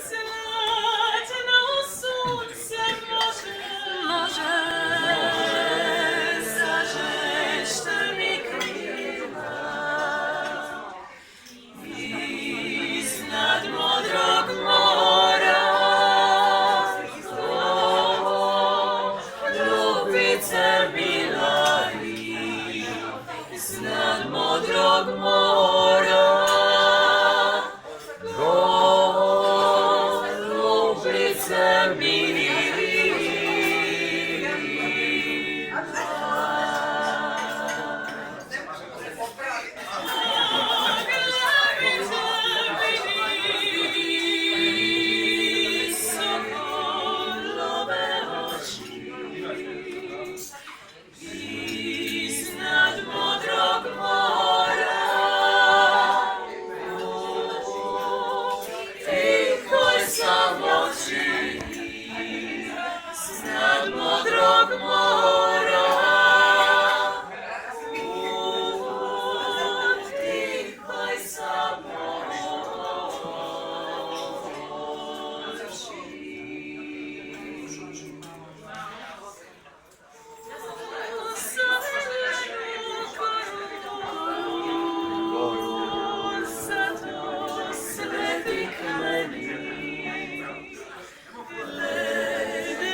Sedno słońce może zarzeć tymi kryła i znad modrog mora lubice milali znad modrog mora lubice milali. Modrog mora, tichoj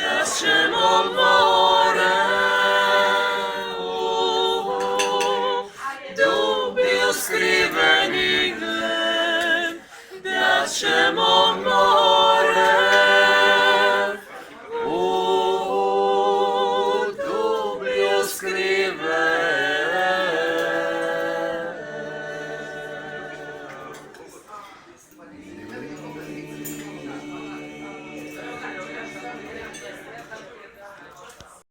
Lasciamo more, dubbio scrive in lasciamo more.